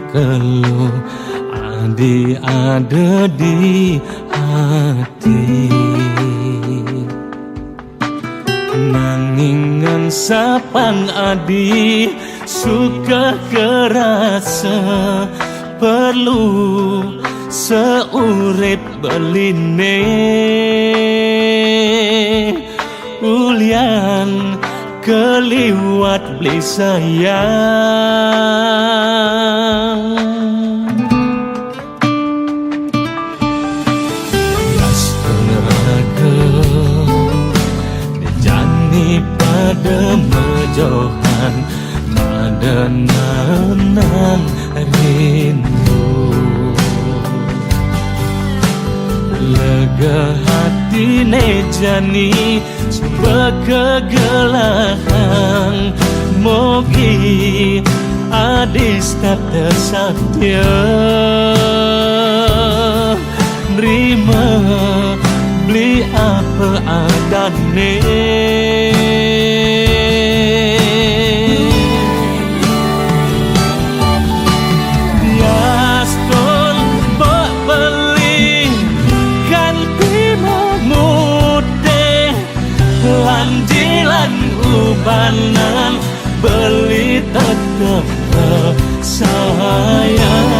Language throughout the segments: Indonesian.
keluh adi ada di hati. Nangingan sapang adi suka kerasa perlu seurip beline ulian keliwat beli sayang. Yas peneraga dijani pada mejohan madanan rindu. Lega hati nejani sebekegelahan mogi adis tak tersatya nerima beli apa adane. Ubanan beli tetap sayang.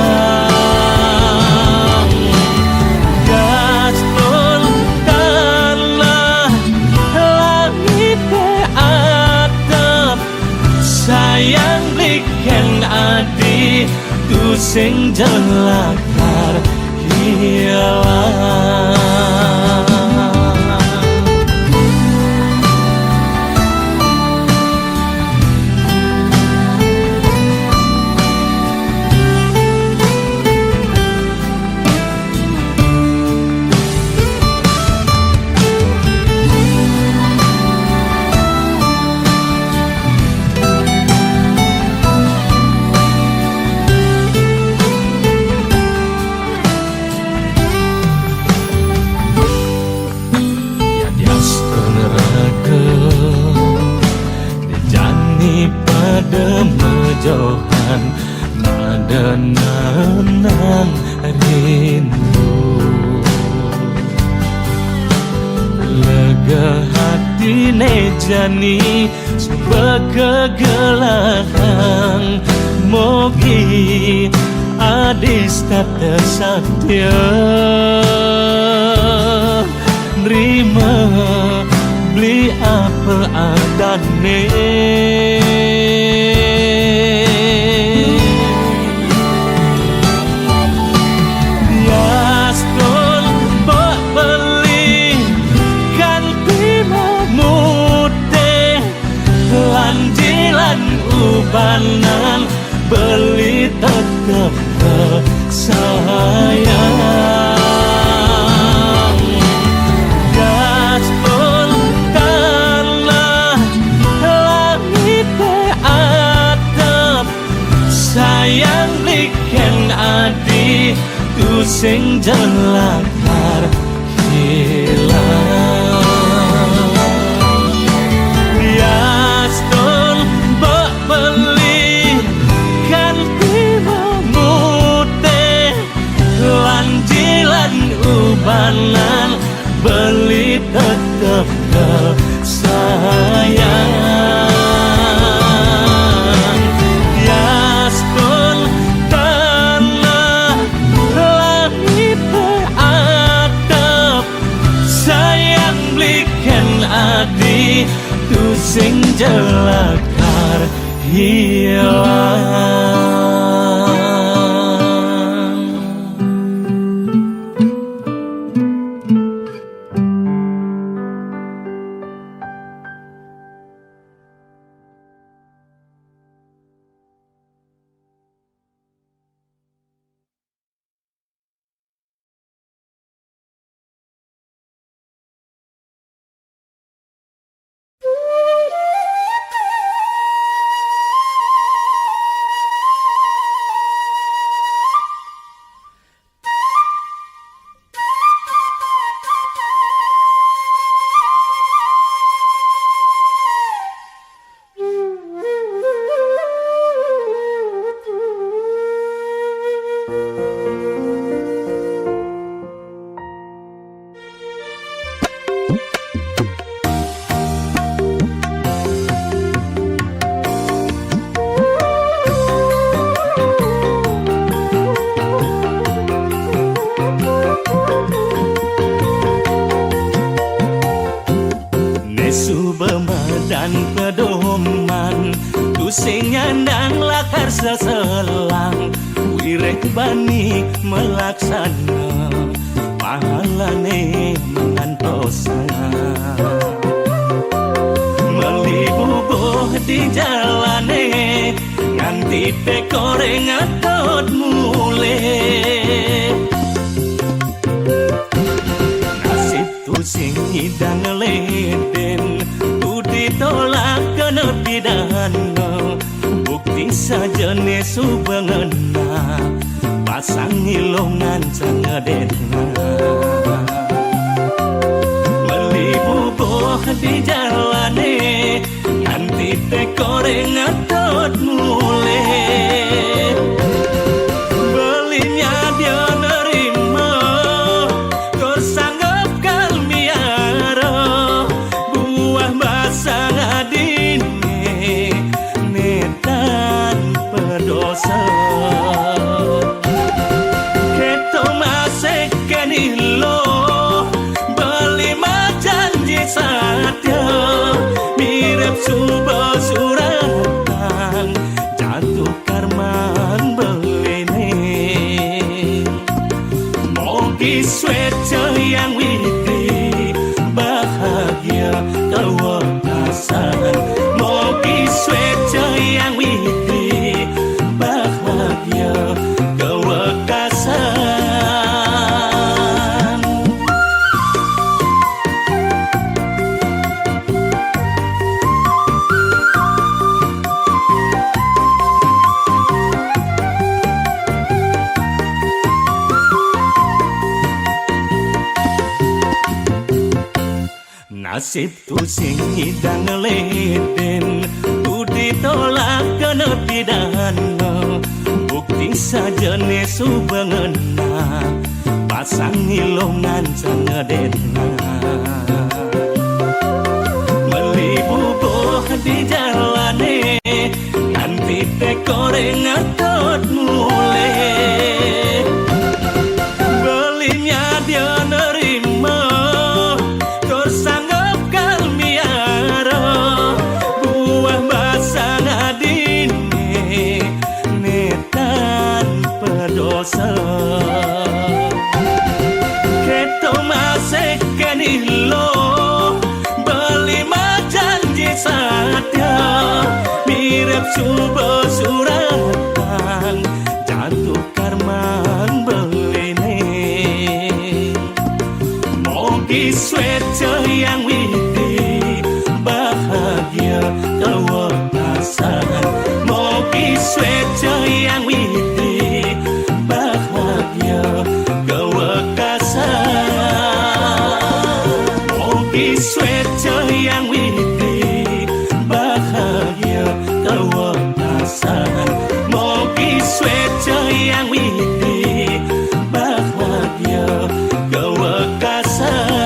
Gaston tanah langit atap sayang bliken adi tu sing jelakar hilang. Johan madanan rindu. Lega hati nejani sebekegelahan mogi adis tak tersatya nerima beli apa adane. Ubanan beli tetap sayang. Gaston tanah langit atap sayang bliken adi tu sing jelakar hilang. Ubanan beli tetap sayang. Yaskun tanah langit atap sayang bliken adi tu sing jelakar hilang. Dan pedoman tu sing nyandang lakar seselang wireh bani melaksana pahalane mengantosna melibubuh di jalane nganti pekore ngatot mule nasib tu sing hidang leden ditolak kena pidana bukti saja ne subengena pasang ngilongan cangedena melibubuh di jalane nanti tekore ngatot mule belinya dia nerima kor sanggup kalmiara buah basang adine netan pedosa keto masek kenilo beli janji satya mirip subuh suratan jatuh karman belene mogi sweta yang witi bahagia kewakasan mogi sweta yang witi bahagia kewakasan. Nasib tu sing hidang leden tu ditolak kena pidana bukti saja ne subengena pasang ngilongan cangedena melibubuh di jalane nanti tekore ngatot mule belinya dia nerima kor sanggup kalmiara buah basang adine netan pedosa keto masek kenilo beli janji satya mirip subuh suratan jatuh karman belene mogi sweta yang witi bahagia kewakasan mogi sweta yang witi bahagia kewakasan mogi sweta yang witi bahagia kewakasan mogi sweta yang witi bahagia kewakasan.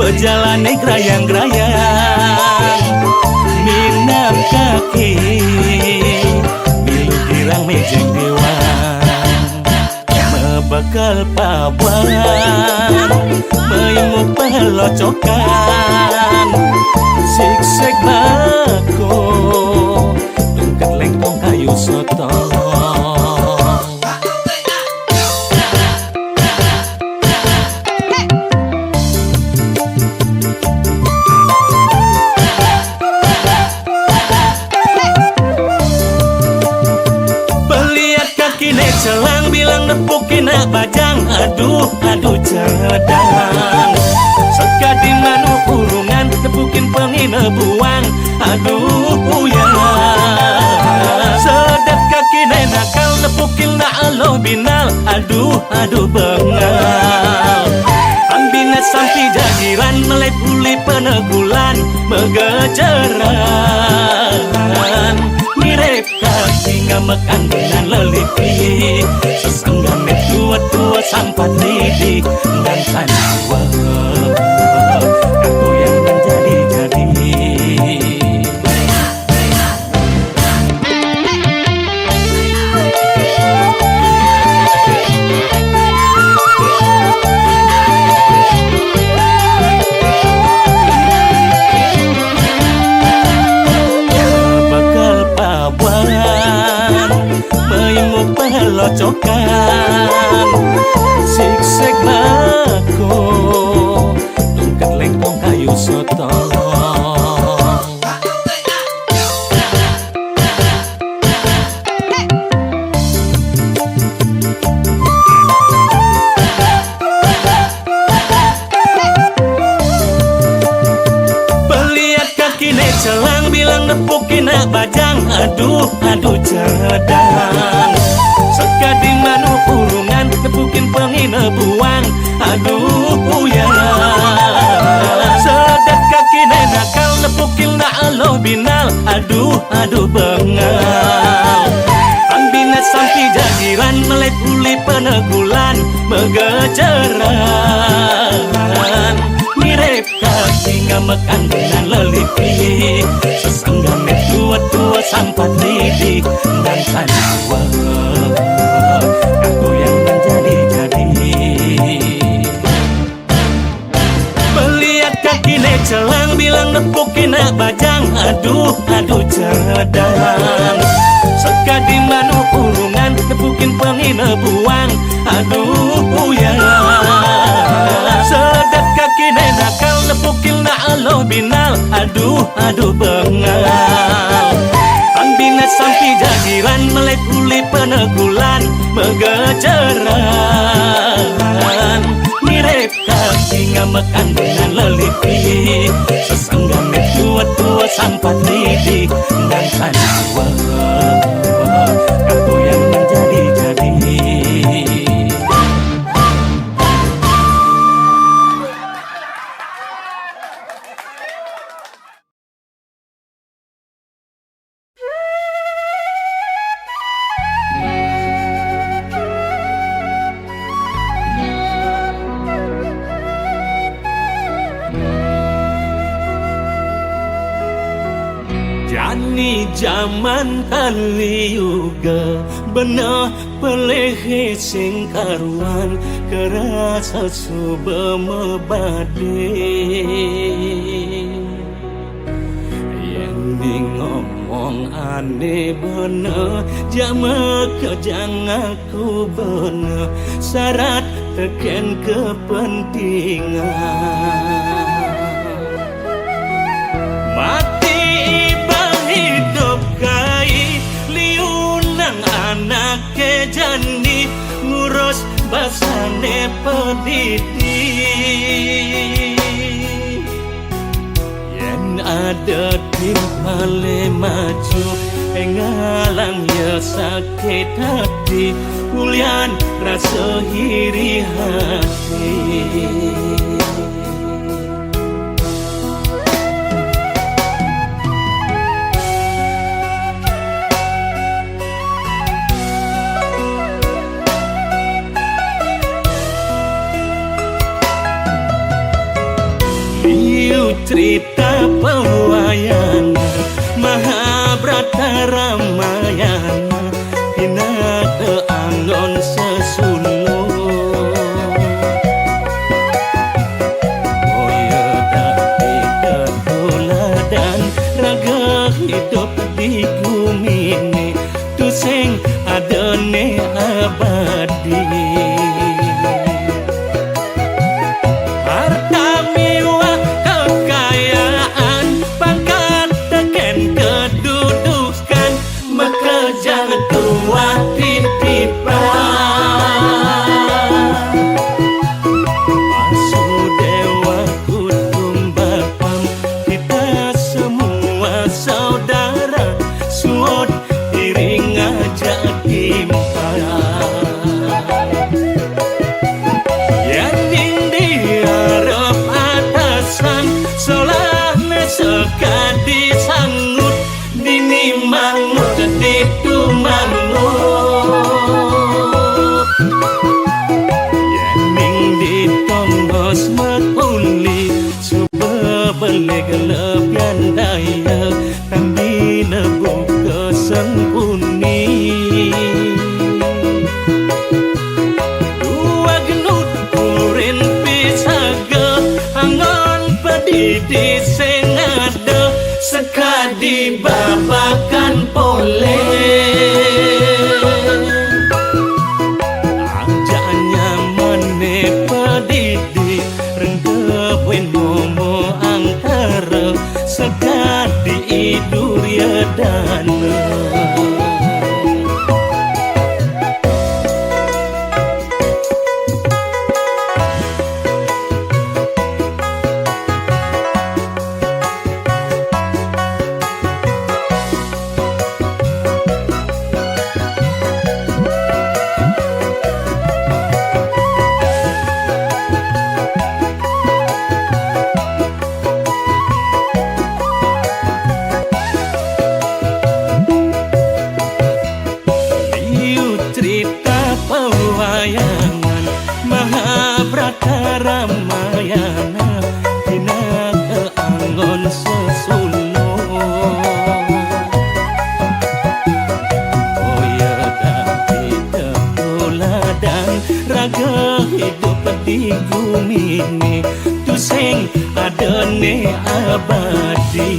Perjalanan gerayang-gerayang minam kaki milu girang mejeng dewa bakal pawan meimu pelocokan siksek bako tungkat lengkong kayu sotong celang bilang nepukin bajang aduh cedang sekadi manu urungan nepukin pengina buang aduh ya sedap kaki nakal nepukin alo binal aduh bengal ambina sampai jagiran melai puli penegulan megejeran mirip kaki ngamekan dengan lelipi sesenggan tua sampat lidi dan sanwa aku yang menjadi-jadi pelocokan siksek bako tungkat lengkong kayu sotong peliat kaki celang bilang nepukin bajang aduh cedang sekadi manu urungan nepukin pengina buang aduh ya sedap kaki nakal nepukin alo binal aduh bengal ambina sampai jagiran melai puli penegulan megejeran mirip kaki ngamekan dengan lelipi sesenggan tua sampat lidi dan sanwa aku yang menjadi-jadi melihat kaki celang bilang nepukin bajang aduh cedang sekadi manu urungan nepukin pengina buang aduh ya sedap kaki nakal nepukin alo binal aduh bengal ambina sampai jagiran melai puli penegulan megejeran mirip kaki ngamekan dengan lelipi sesenggan tua sampat lidi dan sanwa aku yang menjadi-jadi Jani zaman kali juga benar pelehe sing karuan kerasa suba mebade yang ngomong aneh bener jama kejang aku bener syarat teken kepentingan anak kejani ngurus basane pendidik yen ada tim male maju ngalang ya sakit hati kulian rasa iri hati cerita pewayana Mahabharata Ramayana hina ke anggon sesulur kimpang yang diharap atasan solahna sekadi sangut dini mangut ditu mangut yang ditongos makuli coba balik lebihan daya tandi nebuk kesengkuni dua genut kurin pisaga angon pedidi sing ada sekadi babakan pole ajanya mene pedidi rengkewen momo angkara sekadi iduria dana pewayangan Mahabharata Ramayana dina keangon sesulo oya dadi tuladan raga hidup di bumi ini tusing adone abadi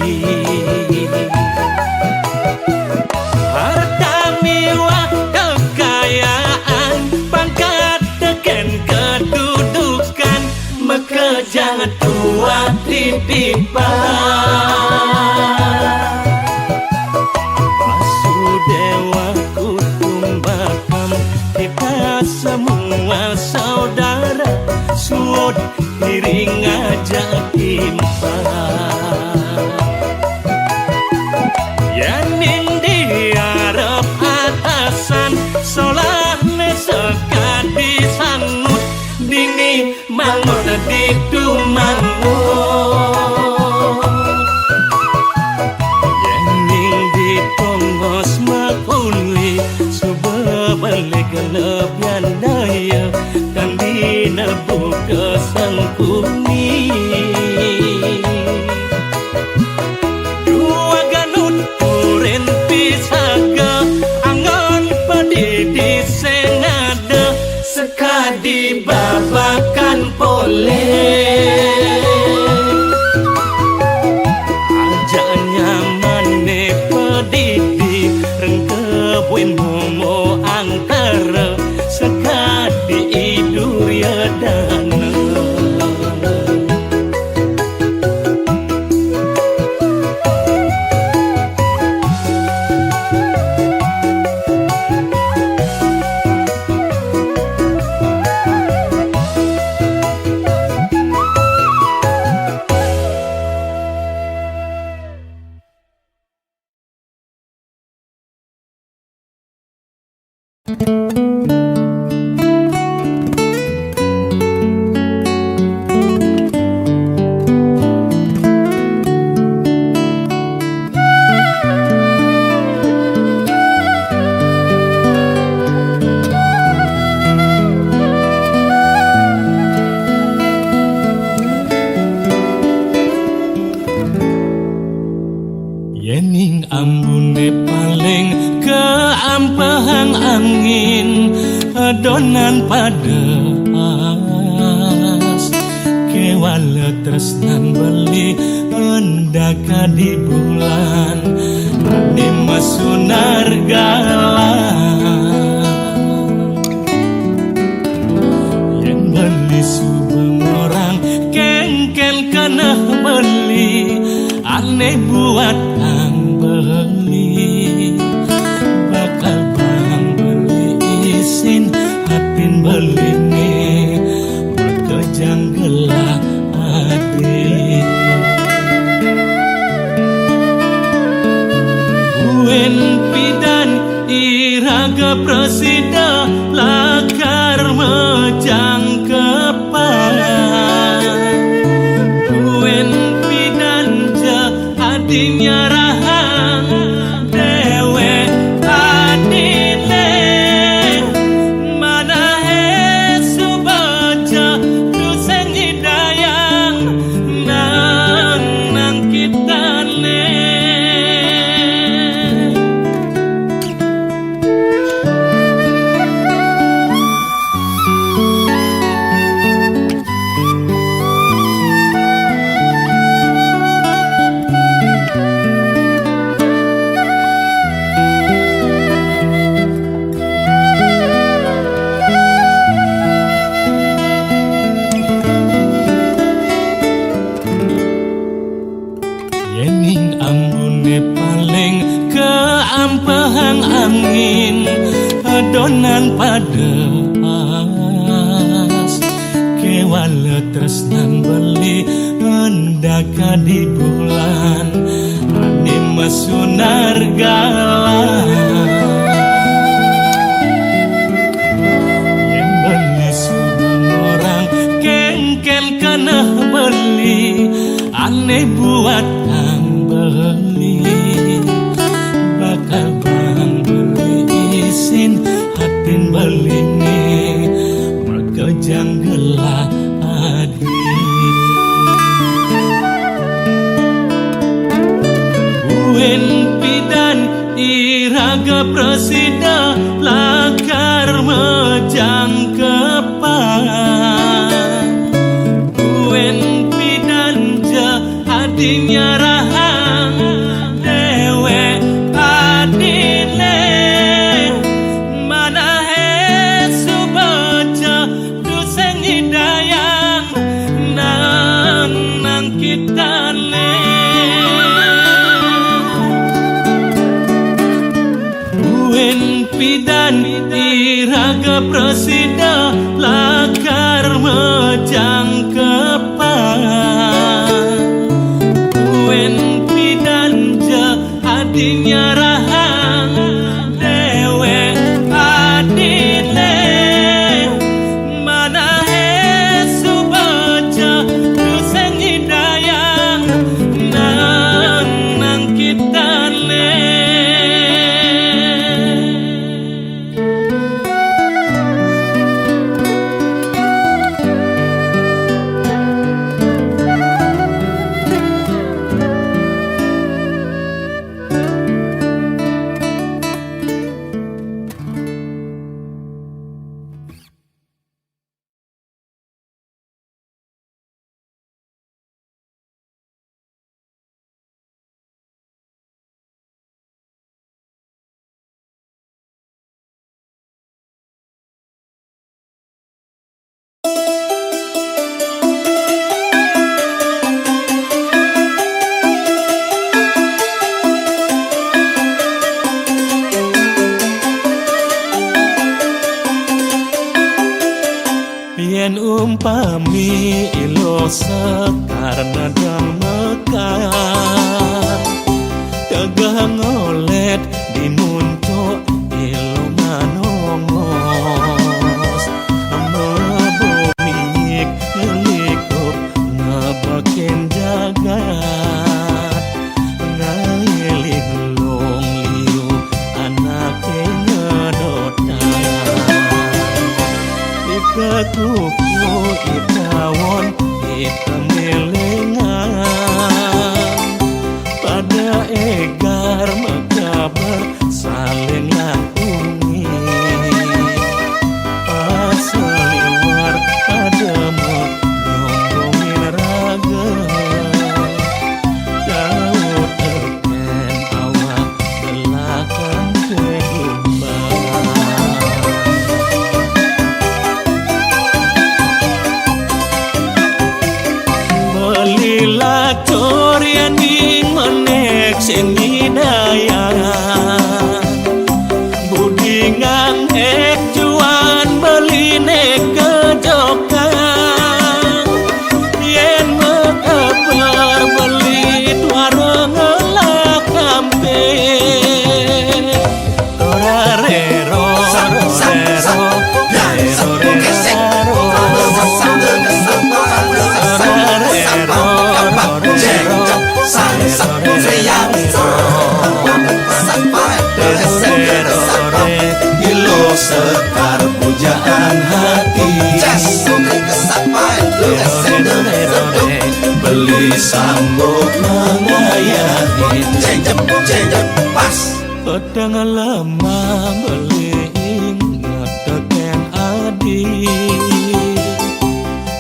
harta mewah kekayaan pangkat teken kedudukan maka jangan tua titipan Vasudewa Kutumbakam kita semua saudara sud iring aja timpang yang diharap atasan solahna sekadi sangut dini mangut ditu mangut yang ditongos makuli coba balik lebihan daya kan dinebuk kesengkuni dua ganut kurin pisaga angon pedidi senada sekadi babakan pole ajanya mane pedidi rengkewen momo angkara sekadi iduria dana yening ambune paling keampehang angin adonan padas kewala tresnan beli endaka di bulan ade masunar galang yang beli subeng orang kengkel kena beli aneh buat ang beli bakal bang beli isin hatin beli nih berkejang gelap hati buen pidan iraga presida lakar mejang kepan Duen pidanja hatinya rahang dewe adile mana hesu baca duseng hidayang nang kita Yening ambune paling keampehang angin adonan padas kewala tresnan beli endaka di bulan ane masunar galan yang beli semua orang kengken kena beli ane buat beli bakal bang beli isin hatin belingi merkejang gelah adil Buen pidan iraga presida lakar mejang kepan Buen pidanja hatinya rahang dewe adile mana hesu baca duseng hidayang nang kita Buen pidan iraga presida lakar mejang kepan hatinya rahang dewe adile mana hesu baca duseng hidayang nang kita Yen umpami ilo sekar nadang mekar tegah ngolet di muncuk ilo manongos mebomik ngelikup ngebakin jagat ngailih long liu anake ngedotan ketupu itawon hitam melengan pada egar mekabar saling langkungi asaliwar ada menyombongin raga Daud terken awak belakang kedumbang Lila coriani menek sengidayan budingang ek juan belinek kejokan yen mekabar beli warung ngelak kampe torarero Sekar pujaan hati beli sanggup mengayahin cengcep pas pedang lemah beli ingat teken adik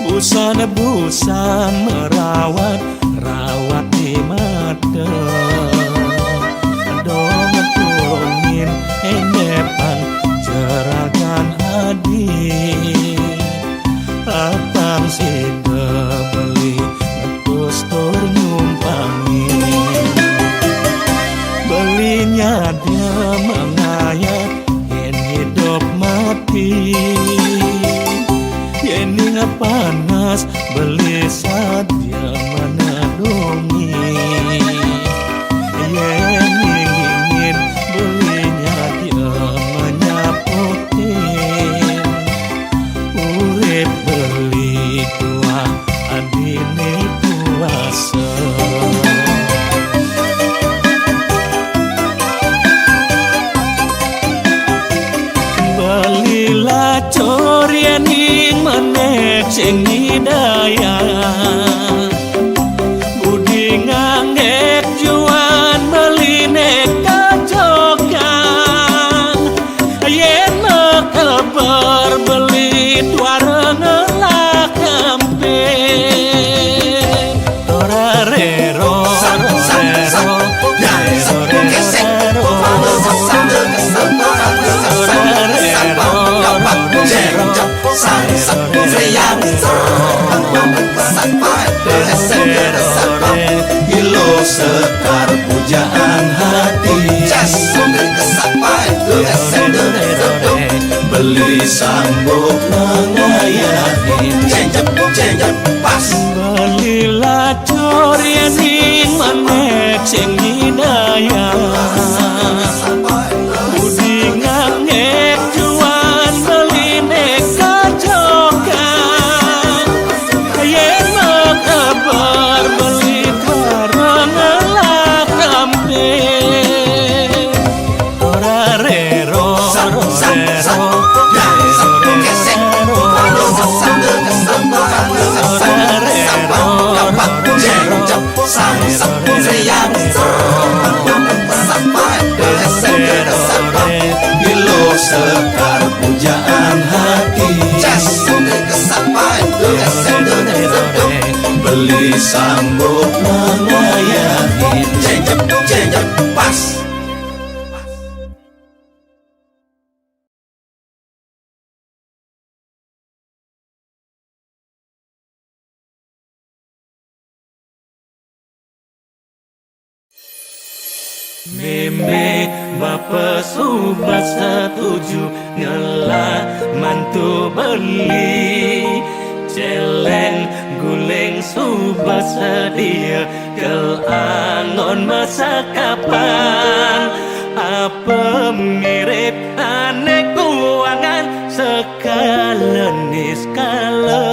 busan merawat di mata dong tulungin enepan jeragan adik apang si beli ngetus tur nyumpangin belinya dia mengayat yen hidup mati yen panas beli sadia menadungi yen ingin belinya dia menyaputin urip beli tua adine puasa belilah corian ing menek sing hidayah budi nganggek juan beli nek kajokan yen mekeber beli tuareng ngelak kampe torarero Hilo sekar pujaan hati beli sanggup mengayahin cengcep pas belilah corian ing manek sing hidayah budi ngangek juan beli nek kajokan yen makabar beli barang ngelak kampe torarero Hilo sekar pujaan hati beli sanggup mengayahin cengcep pas Meme bapak sobat setuju ngelah mantu beli celeng guling sobat sedia kel angon masa kapan apa mirip aneh kuangan sekalenis kala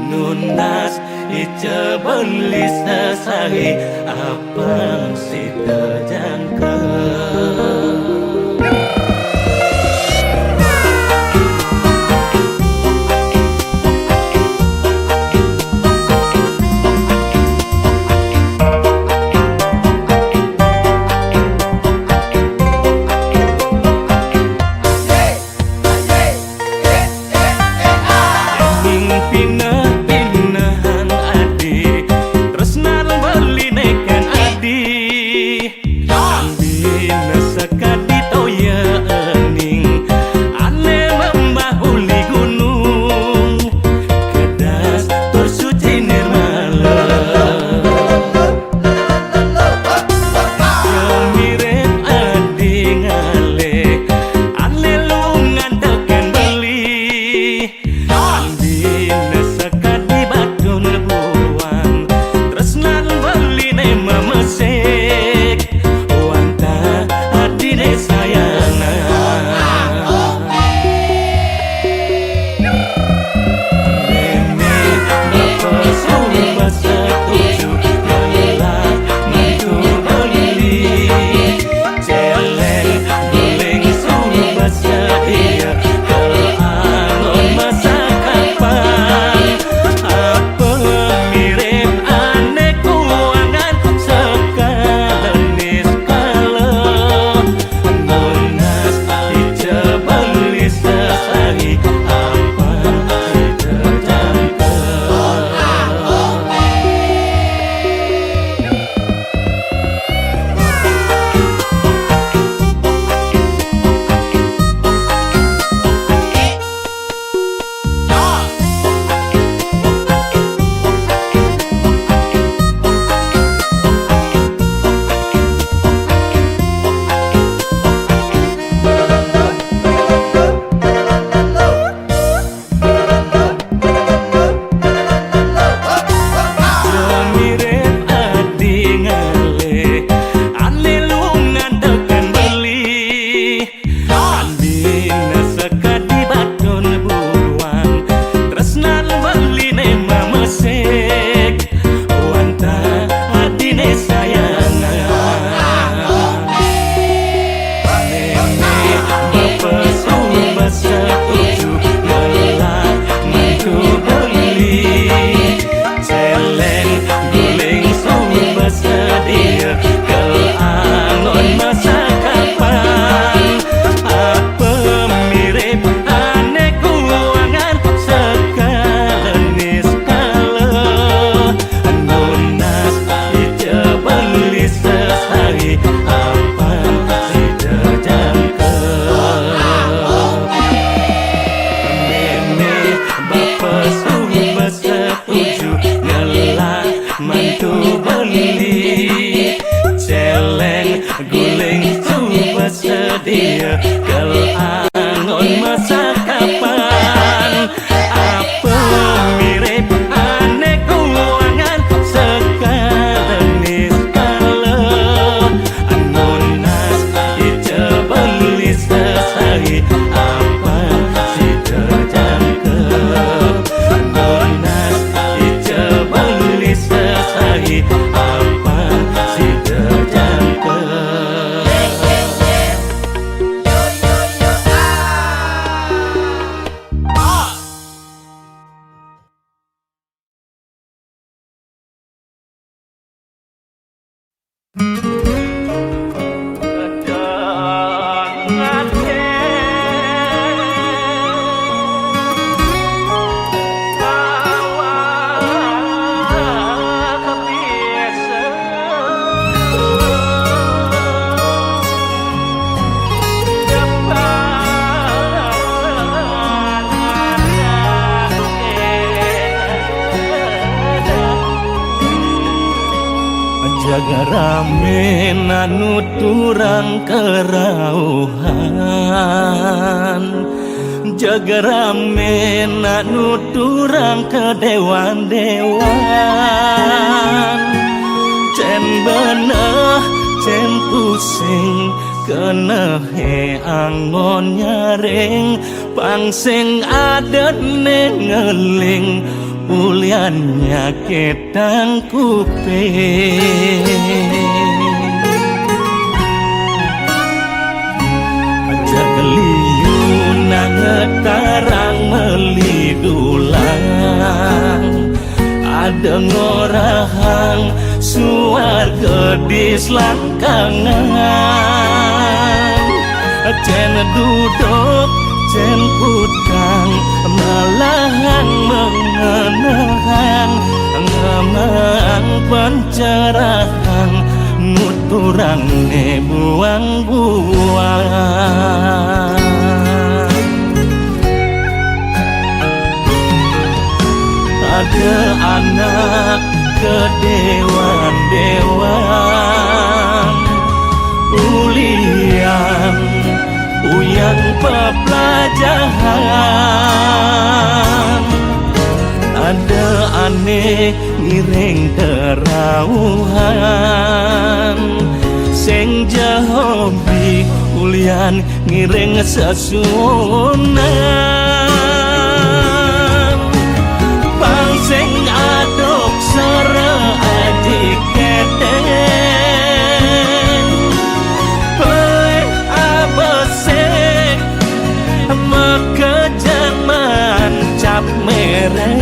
nunas ica beli sesahi abang si terjangka pinah-pinahan adi terus nang beli neken adi sedia keangon masa kapan apa mirip aneh kuangan sekalinis kalau nunas dicebeli sesari apa diterjangkau. Mirip adi ngale ane lungan tekan beli andina sekadi batun buruan tresnan beli nema mesek wanta adine sayangan nene bepesu besetuju ngelah mantu beli celeng guling sumber sedia keangon masa kapan apa mirip aneh kuangan sekalinis kalau nunas dicebeli sesari apa diterjangkau. Mene bepesu besetuju ngelah mantu beli celeng guling coba sedia keangon masa kapan apa mirip aneh kuangan sekalinis kalau nunas dicebeli sesari apa diterjangkau. Nunas dicebeli sesari apa diterjangkau. Jaga rame anu turang kerauhan, jaga rame anu turang ke dewan-dewan. Cen beneh cen pusing kena he angon nyaring pangsing adet ngeling uliannya ketang kuping. Jaga liu nangetarang melidulang ada ngorahang suarga di selangkangan. Cen duduk cen putang malahang mengenang ngamang pencerahan nuturang ne buang-buang. Ada anak kedewan-dewan ulian uyang pepelajaran. Ada aneh ngiring kerauhan sing jahobi ulian ngiring sasunan. Pangsing aduk sere adik keteng peleh abesek mekejaman cap mereng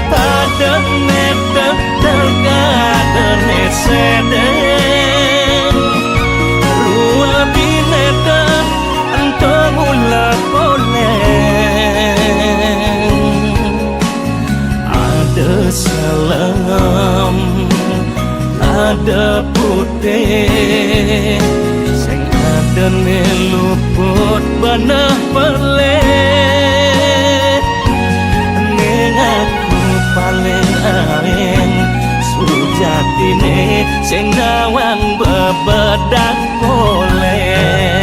ada netek tegada nesedeng rua binetan antong ulah poleng ada salam ada putih sing ada luput banah peleh ning aku paling aeng sujatine sing nawang bebedak poleh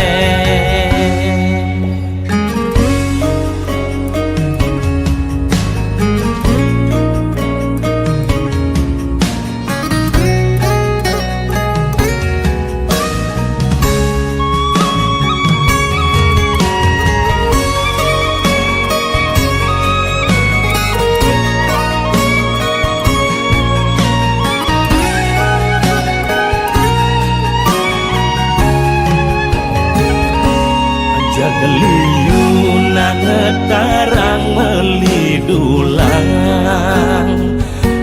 Liyuna ngetarang melidulang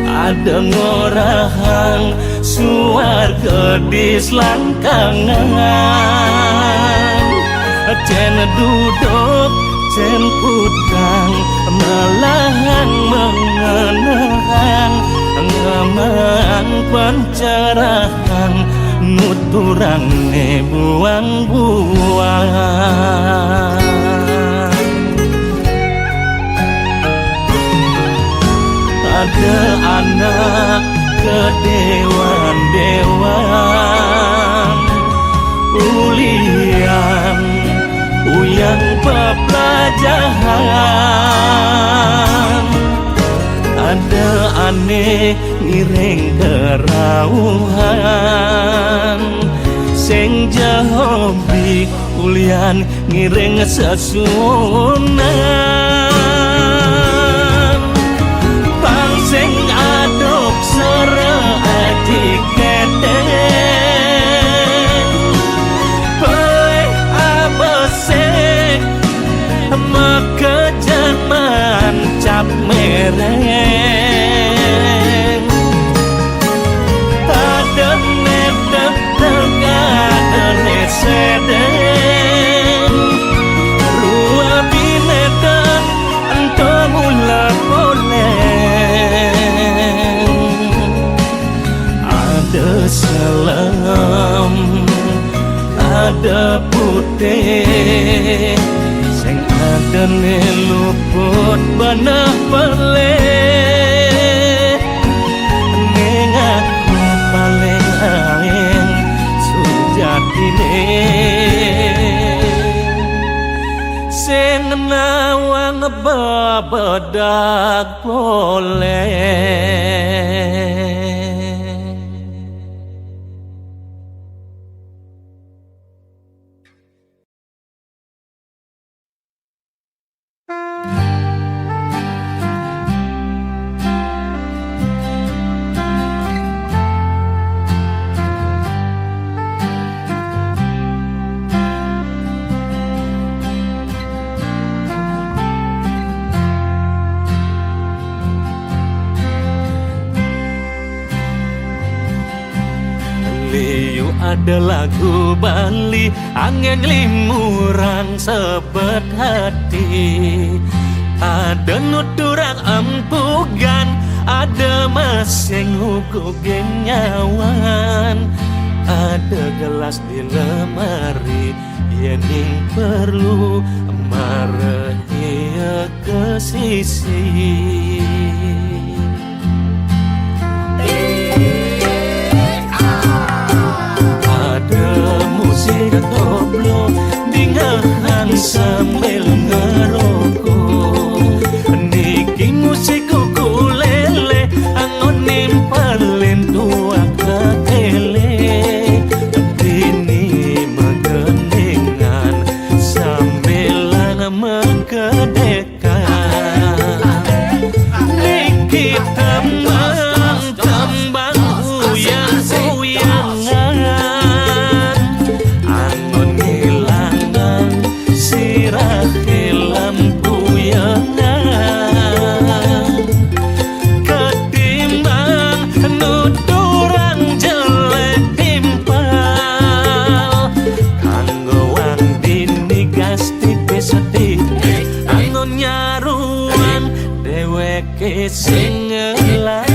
ada ngorahang suarga di selangkangan cen duduk cen putang melahang mengenang ngemang pencerahan nuturang ne buang-buang ada anak kedewan-dewan ulian uyang pepelajaran ada aneh ngiring kerauhan sing jahobi ulian ngiring sesunan bang sing aduk sere adik kedeng peleh abesek mekejaman cap mereng ada netek tegada nesedeng rua binetan antong ulah poleng ada salam ada putih sing ada luput banah peleh ning aku paling aeng sujatine sing nawang bebedak poleh ada lagu Bali angin limuran sebet hati ada nuturang empugan ada masing hukum nyawan ada gelas di lemari yening perlu marahi ke sisi musik koplo dingahan sambil ngerokok niki musik ukulele angon nimpalin tua ketele dini megeningan sambilan mengkedekan niki tembang uyang-uyangan sing ngelakipis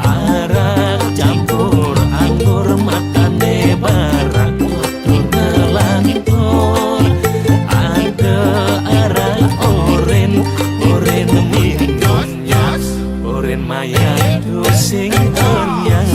arak campur anggur matane barak kudu ngelantur ada arak oren minumnya oren maya sing onyang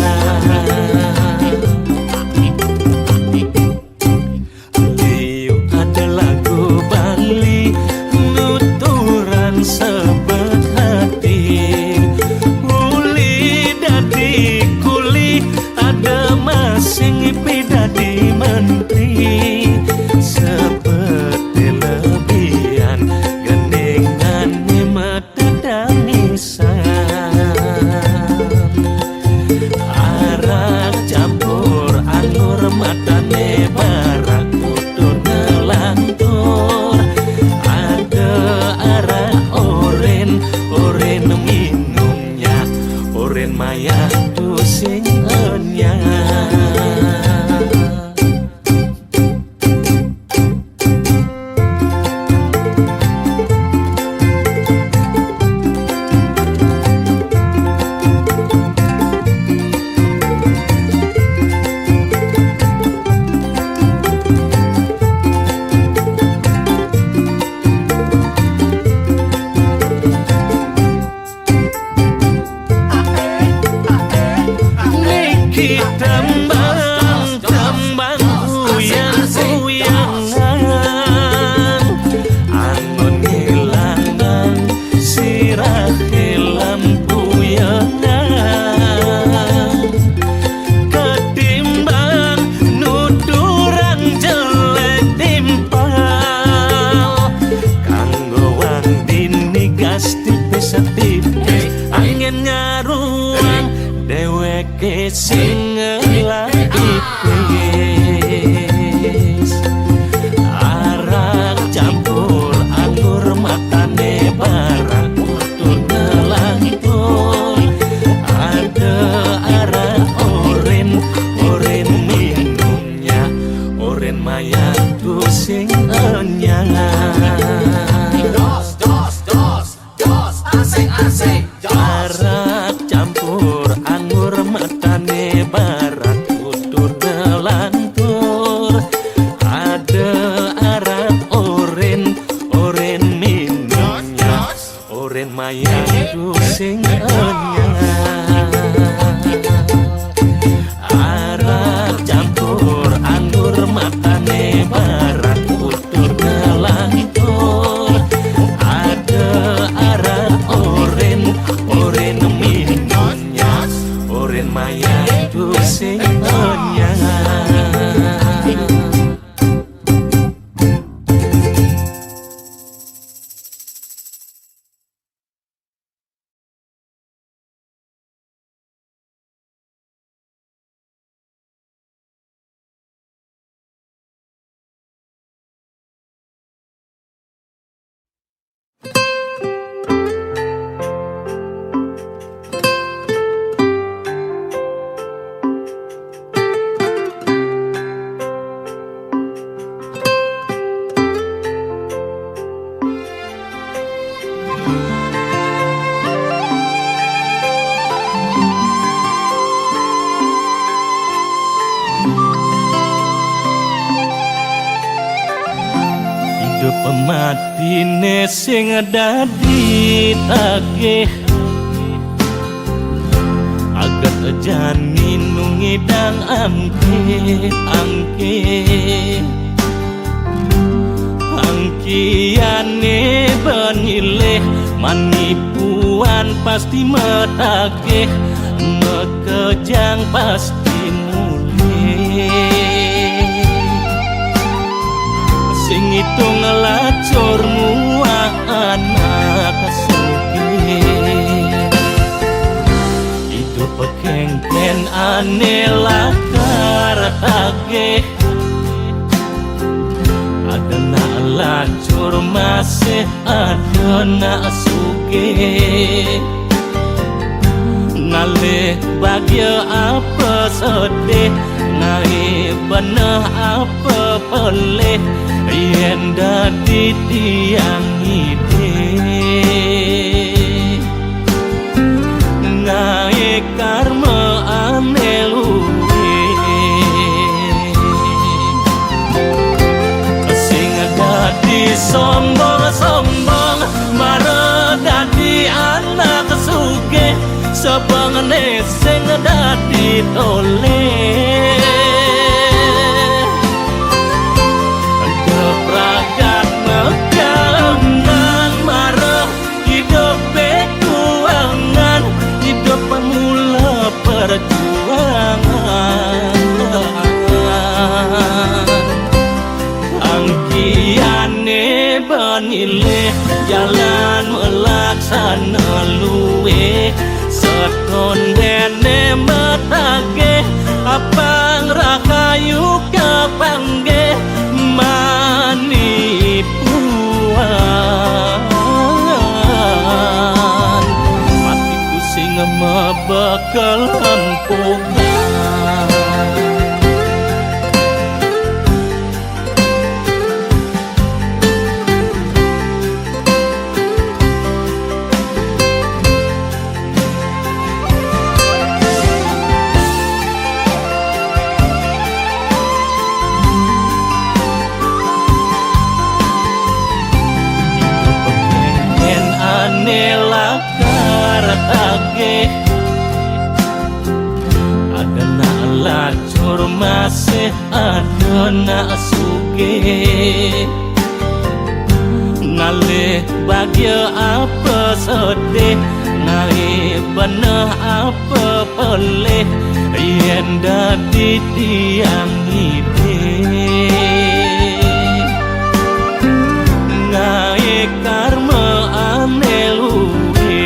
maya tu sing onyang tembang uyang-uyangan angon ngilangan sirah lampu yangan ketimbang nuturang jelek timpal kanggo wang dini gas tipis-tipis angin ngaruang deweke sing ngelakipis arak campur anggur matane barak kudu ngelantur ada arak oren minumnya oren maya tu sing onyang asik arak campur anggur matane barat kudu ngelantur ada arak oren minumnya oren maya tu sing onyang arak campur anggur matane barat kudu ngelantur ada arak oren minumnya oren maya tu sing onyang pematine sing dadi tagih agat jani nungidang angkiane benileh manipuan pasti metagih mekejang pasti mulih sing itu ngelacur muak anak sugih itu pekengken aneh lakar tagih ada na lacur masih ada na sugih ngalih bahagia apa sedih naik benar apa pelih yen dadi tiang ide ngae karma ane luwe sing dadi sombong-sombong mare dadi anak sugih sebangane sing dadi tole kepragat megangan marah hidup bekuangan hidup pemula perjuangan angkiane benile jalan melaksana luwe seton dene metage apang rakayu kapangge manipuan matiku sing mabakal ampukan adana lacur masih adana suge ngalih bahagia apa sedih ngalih benah apa pelih yen dadi tiang ide ngalih karma ane luwe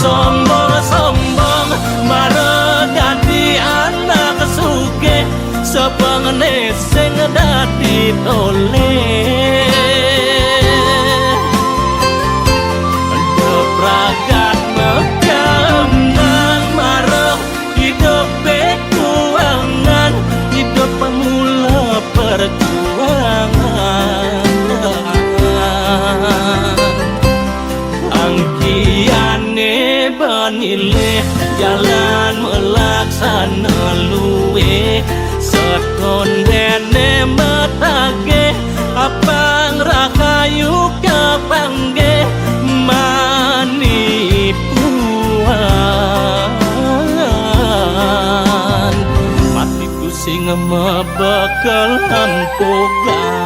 sombong-sombong mare dadi anak sugih sebangane sing dadi tole kepragat megangan mare hidup bekuangan hidup pemula perjuangan angkiane benile jalan melaksana luwe seton dene metage apang rakayu kapangge manipuan matiku sing mabakal ampukan